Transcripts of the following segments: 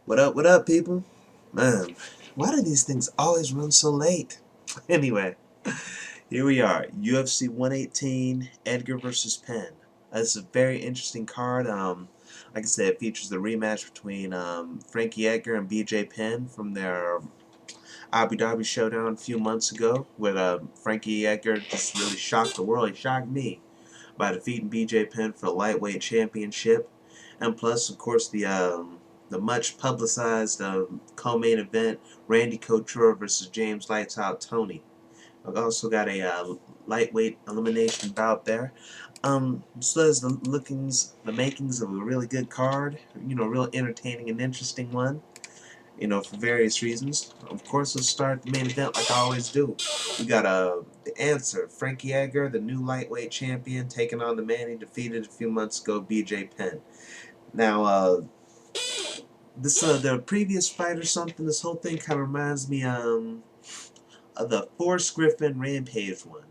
What up, people? Man, why do these things always run so late? Anyway, here we are, UFC 118, Edgar versus Penn. It's a very interesting card. Like I said, it features the rematch between Frankie Edgar and BJ Penn from their Abu Dhabi showdown a few months ago, where Frankie Edgar just really shocked the world. He shocked me by defeating BJ Penn for the lightweight championship, and plus, of course, the much publicized co-main event, Randy Couture versus James Lights Out Toney. I've also got a lightweight elimination bout there. So there's the makings of a really good card. Real entertaining and interesting one. For various reasons. Of course, let's start the main event like I always do. We got the answer. Frankie Edgar, the new lightweight champion, taking on the man he defeated a few months ago, BJ Penn. Now, this the previous fight or something. This whole thing kind of reminds me of the Forrest Griffin Rampage one.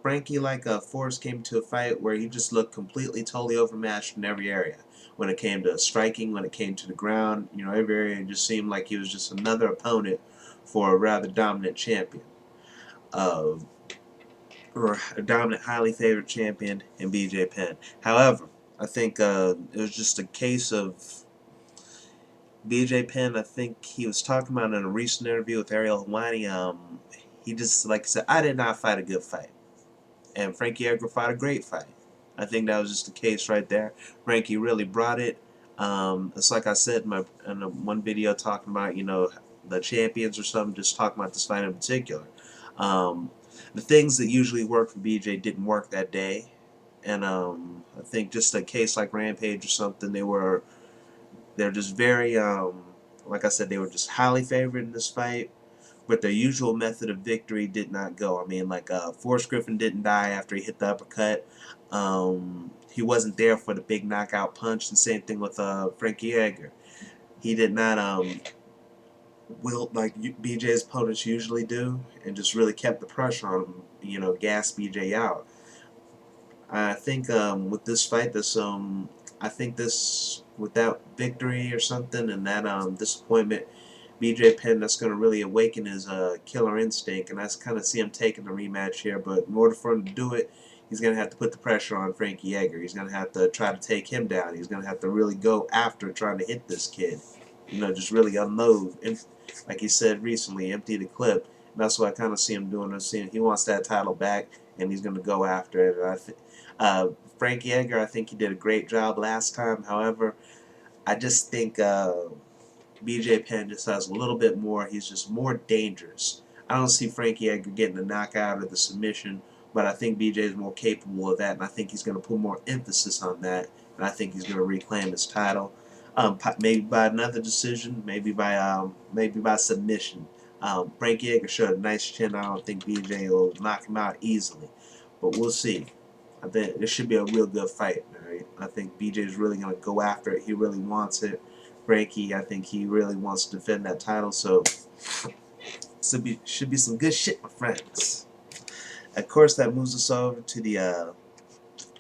Frankie, like Forrest, came to a fight where he just looked completely, totally overmatched in every area. When it came to striking, when it came to the ground, every area just seemed like he was just another opponent for a rather dominant champion. Uh, or a dominant, highly favored champion in BJ Penn. However, I think it was just a case of BJ Penn. I think he was talking about in a recent interview with Ariel Helwani. He just, like I said, I did not fight a good fight. And Frankie Edgar fought a great fight. I think that was just the case right there. Frankie really brought it. It's like I said in one video talking about the champions or something, just talking about this fight in particular. Um, the things that usually work for BJ didn't work that day, and I think just a case like Rampage or something, they're just very like I said, they were just highly favored in this fight, but their usual method of victory did not go. I mean, like Forrest Griffin didn't die after he hit the uppercut. He wasn't there for the big knockout punch. The same thing with Frankie Edgar. He did not wilt like BJ's opponents usually do, and just really kept the pressure on him. Gas BJ out. I think with this fight, I think this with that victory or something and that disappointment, BJ Penn, that's going to really awaken his killer instinct, and that's kind of see him taking the rematch here. But in order for him to do it, he's going to have to put the pressure on Frankie Edgar. He's going to have to try to take him down. He's going to have to really go after trying to hit this kid. Just really unload. And like he said recently, empty the clip. And that's what I kind of see him doing. He wants that title back, and he's going to go after it. And Frankie Edgar, I think he did a great job last time. However, I just think BJ Penn just has a little bit more. He's just more dangerous. I don't see Frankie Edgar getting the knockout or the submission, but I think BJ is more capable of that, and I think he's going to put more emphasis on that, and I think he's going to reclaim his title. Maybe by another decision, maybe by submission. Frankie Edgar showed a nice chin. I don't think BJ will knock him out easily, but we'll see. I think this should be a real good fight. Right? I think BJ is really going to go after it. He really wants it. Frankie, I think he really wants to defend that title. So should be some good shit, my friends. Of course, that moves us over to the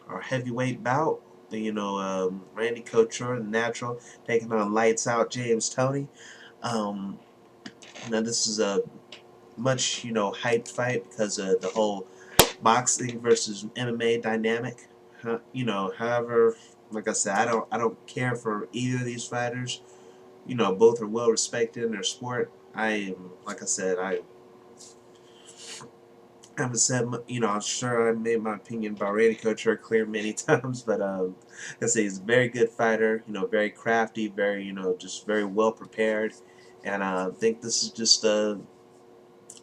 our heavyweight bout. Randy Couture, the natural, taking on Lights Out James Toney. Um, Now this is a much hyped fight because of the whole boxing versus MMA dynamic. However, like I said, I don't care for either of these fighters. Both are well respected in their sport. Like I said, I haven't said, I'm sure I made my opinion about Randy Couture clear many times, but I say he's a very good fighter. Very crafty, very just very well prepared, and I think this is just a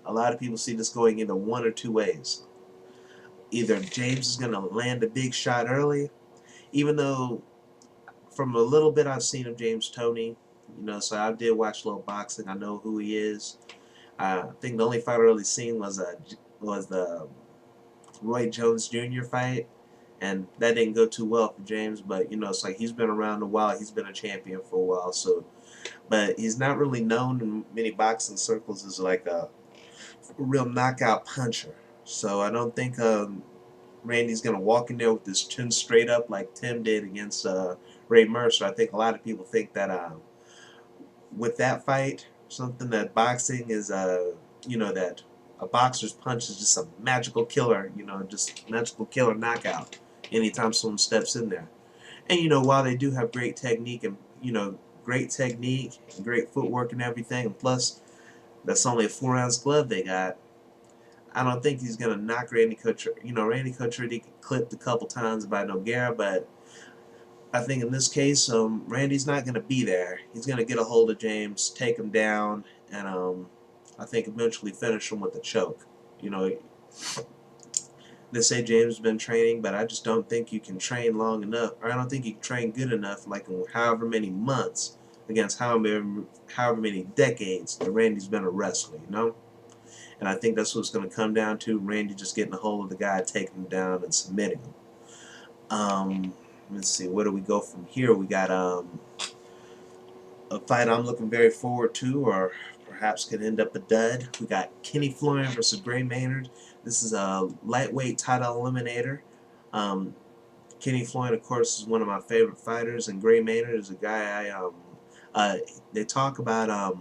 lot of people see this going either one or two ways. Either James is going to land a big shot early, even though from a little bit I've seen of James Toney, so I did watch a little boxing. I know who he is. I think the only fight I really seen was the Roy Jones Jr. fight, and that didn't go too well for James. But it's like he's been around a while. He's been a champion for a while. So, but he's not really known in many boxing circles as like a real knockout puncher. So I don't think Randy's gonna walk in there with his chin straight up like Tim did against Ray Mercer. I think a lot of people think that with that fight, something that boxing is, that a boxer's punch is just a magical killer, just magical killer knockout anytime someone steps in there. And while they do have great technique and great technique, and great footwork and everything, and plus that's only a 4-ounce glove they got. I don't think he's gonna knock Randy Couture. Randy Couture he clipped a couple times by Nogueira, but I think in this case, Randy's not gonna be there. He's gonna get a hold of James, take him down, and I think eventually finish him with a choke. You know, they say James has been training, but I just don't think you can train long enough, or I don't think you can train good enough, like in however many months against however many decades that Randy's been a wrestler. And I think that's what it's going to come down to. Randy just getting a hold of the guy, taking him down, and submitting him. Let's see, where do we go from here? We got a fight I'm looking very forward to, or perhaps could end up a dud. We got Kenny Florian versus Gray Maynard. This is a lightweight title eliminator. Um, Kenny Florian, of course, is one of my favorite fighters, and Gray Maynard is a guy they talk about.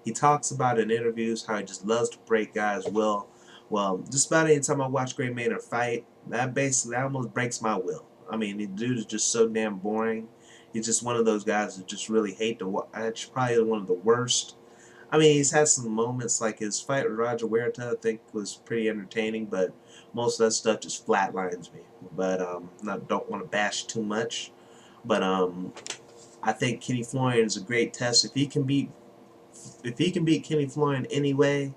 He talks about in interviews how he just loves to break guys' will. Well, just about any time I watch Gray Maynard fight, that almost breaks my will. I mean, the dude is just so damn boring. He's just one of those guys that just really hate to watch. Probably one of the worst. I mean, he's had some moments like his fight with Roger Huerta, I think was pretty entertaining, but most of that stuff just flatlines me. But don't want to bash too much. But I think Kenny Florian is a great test. If he can beat Kenny Florian anyway,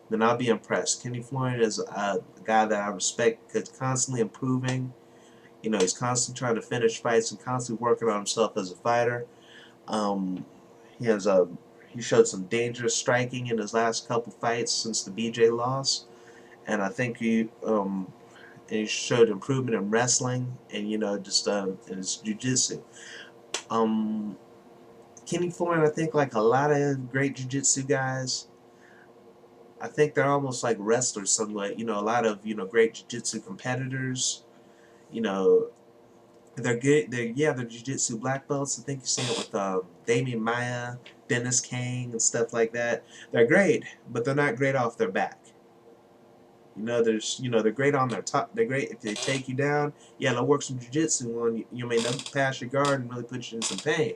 then I'll be impressed. Kenny Florian is a guy that I respect because constantly improving. He's constantly trying to finish fights and constantly working on himself as a fighter. Um, he has he showed some dangerous striking in his last couple fights since the BJ loss, and I think he showed improvement in wrestling and just in his jiu-jitsu. Um, Kenny Florian, I think like a lot of great jiu-jitsu guys, I think they're almost like wrestlers somewhat. A lot of great jiu-jitsu competitors. You know, they're good. They're jiu-jitsu black belts. I think you're seeing it with Damian Maya, Dennis Kang, and stuff like that. They're great, but they're not great off their back. They're great on their top. They're great if they take you down. Yeah, they'll work some jiu-jitsu on you. They'll pass your guard and really put you in some pain.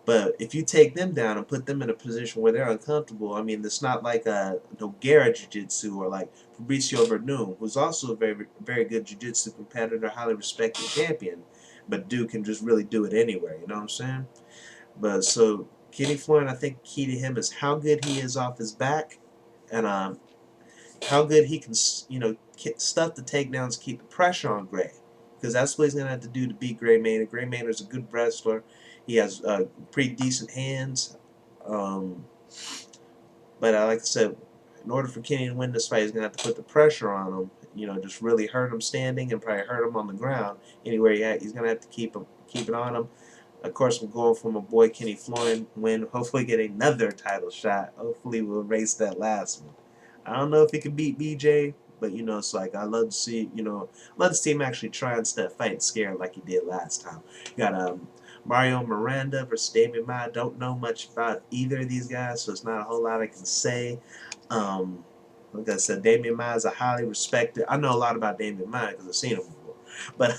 But if you take them down and put them in a position where they're uncomfortable, I mean, it's not like a Nogueira Jiu-Jitsu or like Fabricio Verdun, who's also a very, very good Jiu-Jitsu competitor, highly respected champion, but dude can just really do it anywhere, you know what I'm saying? But so Kenny Florian, I think key to him is how good he is off his back and how good he can, stuff the takedowns, keep the pressure on Gray. Because that's what he's going to have to do to beat Gray Maynard. Gray Maynard's a good wrestler. He has pretty decent hands. But like I said, in order for Kenny to win this fight, he's going to have to put the pressure on him. Just really hurt him standing and probably hurt him on the ground. Anywhere he's going to have to keep it on him. Of course, I'm going for my boy Kenny Florian win. Hopefully get another title shot. Hopefully we'll erase that last one. I don't know if he can beat BJ, but it's like I love to see him actually try and step fight scared like he did last time. You got Mario Miranda versus Damian Maya. Don't know much about either of these guys, so it's not a whole lot I can say. Like I said, Damian Maya is a highly respected. I know a lot about Damian Maya because I've seen him before, but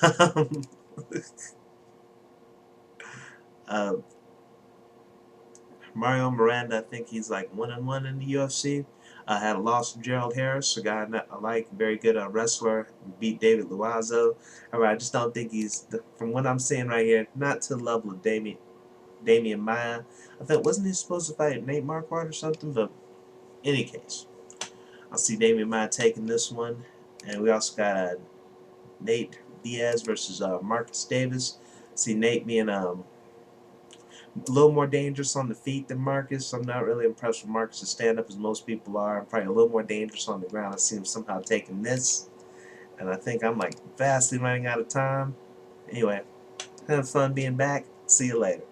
uh, Mario Miranda, I think he's like 1-1 in the UFC. Had a loss to Gerald Harris, a guy that I like, very good wrestler, beat David Loiseau. However, I just don't think he's, from what I'm seeing right here, not to the level of Damian Maya. I thought, wasn't he supposed to fight Nate Marquardt or something? But in any case, I see Damian Maya taking this one. And we also got Nate Diaz versus Marcus Davis. I see Nate being a little more dangerous on the feet than Marcus. I'm not really impressed with Marcus' stand-up as most people are. I'm probably a little more dangerous on the ground. I see him somehow taking this. And I think I'm like vastly running out of time. Anyway, have fun being back. See you later.